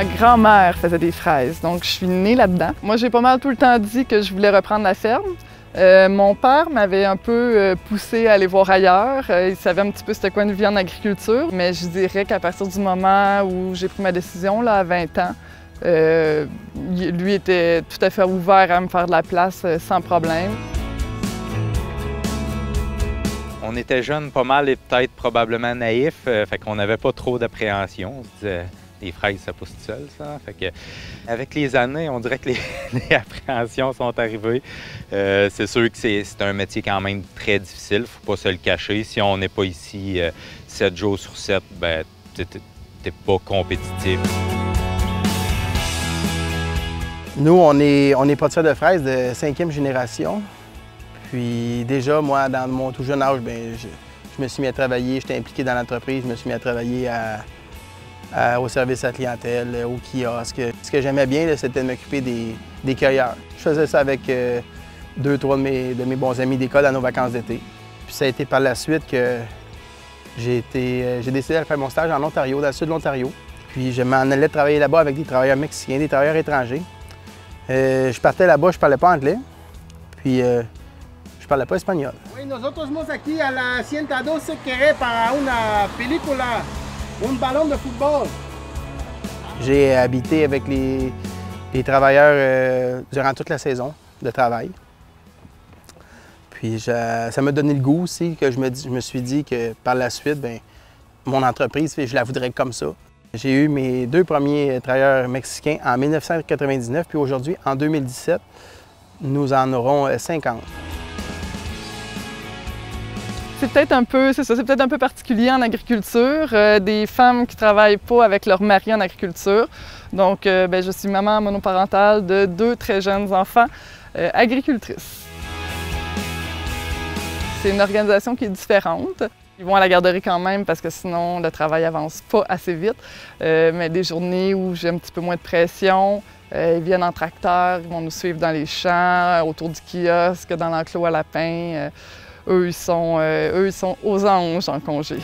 Ma grand-mère faisait des fraises, donc je suis née là-dedans. Moi, j'ai pas mal tout le temps dit que je voulais reprendre la ferme. Mon père m'avait un peu poussé à aller voir ailleurs. Il savait un petit peu c'était quoi une vie en agriculture, mais je dirais qu'à partir du moment où j'ai pris ma décision, là, à 20 ans, lui était tout à fait ouvert à me faire de la place sans problème. On était jeunes pas mal et peut-être probablement naïfs, fait qu'on n'avait pas trop d'appréhension. On se disait, les fraises, ça pousse tout seul, ça. Fait que, avec les années, on dirait que les appréhensions sont arrivées. C'est sûr que c'est un métier quand même très difficile, faut pas se le cacher. Si on n'est pas ici 7 jours sur 7, ben, t'es pas compétitif. Nous, on est producteurs de fraises de 5e génération. Puis déjà, moi, dans mon tout jeune âge, bien, je me suis mis à travailler, j'étais impliqué dans l'entreprise, je me suis mis à travailler au service à la clientèle, au kiosque. Ce que j'aimais bien, c'était de m'occuper des cueilleurs. Je faisais ça avec 2-3 de mes bons amis d'école dans nos vacances d'été. Puis ça a été par la suite que j'ai décidé de faire mon stage en Ontario, dans le sud de l'Ontario. Puis je m'en allais travailler là-bas avec des travailleurs mexicains, des travailleurs étrangers. Je partais là-bas, je parlais pas anglais. Puis je parlais pas espagnol. Oui, nosotros somos aquí a la 112 querés para una película, un ballon de football. J'ai habité avec les travailleurs durant toute la saison de travail. Puis ça m'a donné le goût aussi que je me suis dit que par la suite, bien, mon entreprise, je la voudrais comme ça. J'ai eu mes 2 premiers travailleurs mexicains en 1999, puis aujourd'hui, en 2017, nous en aurons 50. C'est peut-être un peu, c'est ça, c'est peut-être un peu particulier en agriculture, des femmes qui ne travaillent pas avec leur mari en agriculture. Donc, bien, je suis maman monoparentale de 2 très jeunes enfants, agricultrices. C'est une organisation qui est différente. Ils vont à la garderie quand même parce que sinon le travail n'avance pas assez vite. Mais des journées où j'ai un petit peu moins de pression, ils viennent en tracteur, ils vont nous suivre dans les champs, autour du kiosque, dans l'enclos à lapins. Eux, ils sont aux anges en congé.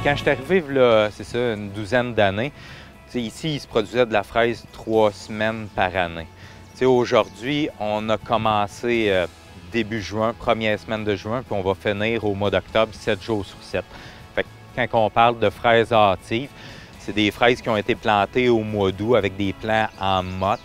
Quand je suis arrivé, là, c'est ça, une douzaine d'années, ici, il se produisait de la fraise 3 semaines par année. Aujourd'hui, on a commencé début juin, première semaine de juin, puis on va finir au mois d'octobre, 7 jours sur 7. Fait que quand on parle de fraises hâtives, c'est des fraises qui ont été plantées au mois d'août avec des plants en motte.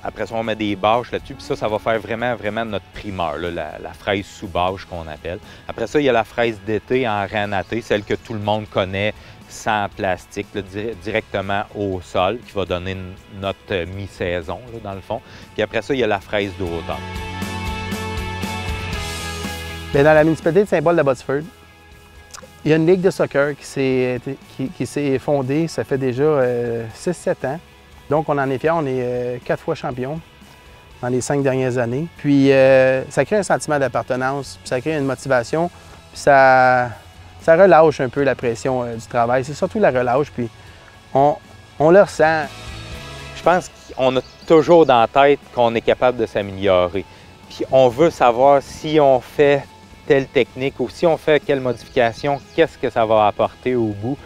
Après ça, on met des bâches là-dessus, puis ça va faire vraiment notre primeur, là, la fraise sous bâche qu'on appelle. Après ça, il y a la fraise d'été en ranaté, celle que tout le monde connaît, sans plastique, là, directement au sol, qui va donner notre mi-saison, dans le fond. Puis après ça, il y a la fraise d'automne. Bien, dans la municipalité de Saint-Paul-de-Botsford, il y a une ligue de soccer qui s'est fondée, ça fait déjà 6-7 ans. Donc, on en est fiers, on est 4 fois champion dans les 5 dernières années. Puis, ça crée un sentiment d'appartenance, ça crée une motivation, puis ça relâche un peu la pression du travail. C'est surtout la relâche, puis on le ressent. Je pense qu'on a toujours dans la tête qu'on est capable de s'améliorer. Puis, on veut savoir si on fait telle technique ou si on fait quelle modification, qu'est-ce que ça va apporter au bout.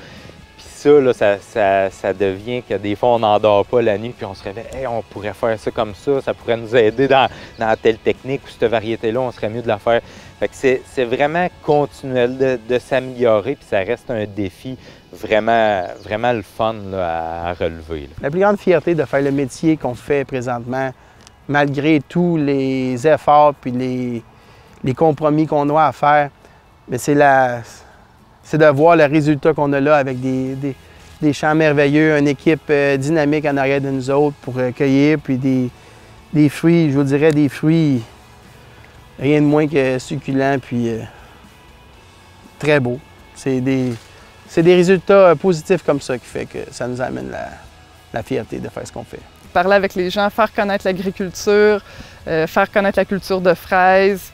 Ça, là, ça devient que des fois, on n'endort pas la nuit puis on se réveille, hey, on pourrait faire ça comme ça pourrait nous aider dans telle technique ou cette variété-là, on serait mieux de la faire. Fait que c'est vraiment continuel de s'améliorer puis ça reste un défi vraiment le fun là, à relever. Là. La plus grande fierté de faire le métier qu'on fait présentement, malgré tous les efforts puis les compromis qu'on a à faire, mais c'est de voir le résultat qu'on a là avec des champs merveilleux, une équipe dynamique en arrière de nous autres pour cueillir, puis des fruits, je vous dirais des fruits rien de moins que succulents, puis très beaux. C'est des résultats positifs comme ça qui fait que ça nous amène la fierté de faire ce qu'on fait. Parler avec les gens, faire connaître l'agriculture, faire connaître la culture de fraises.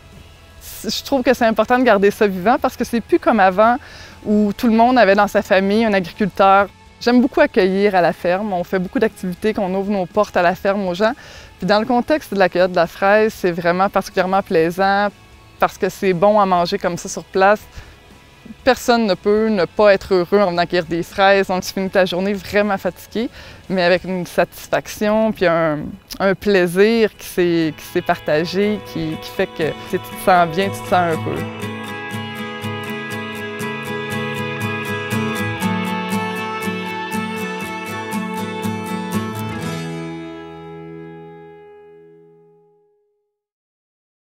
Je trouve que c'est important de garder ça vivant parce que c'est plus comme avant où tout le monde avait dans sa famille un agriculteur. J'aime beaucoup accueillir à la ferme. On fait beaucoup d'activités, qu'on ouvre nos portes à la ferme aux gens. Puis dans le contexte de la cueillette de la fraise, c'est vraiment particulièrement plaisant parce que c'est bon à manger comme ça sur place. personne ne peut ne pas être heureux en venant cueillir des fraises. Donc, tu finis ta journée vraiment fatiguée, mais avec une satisfaction puis un plaisir qui s'est partagé, qui fait que tu te sens bien, tu te sens heureux.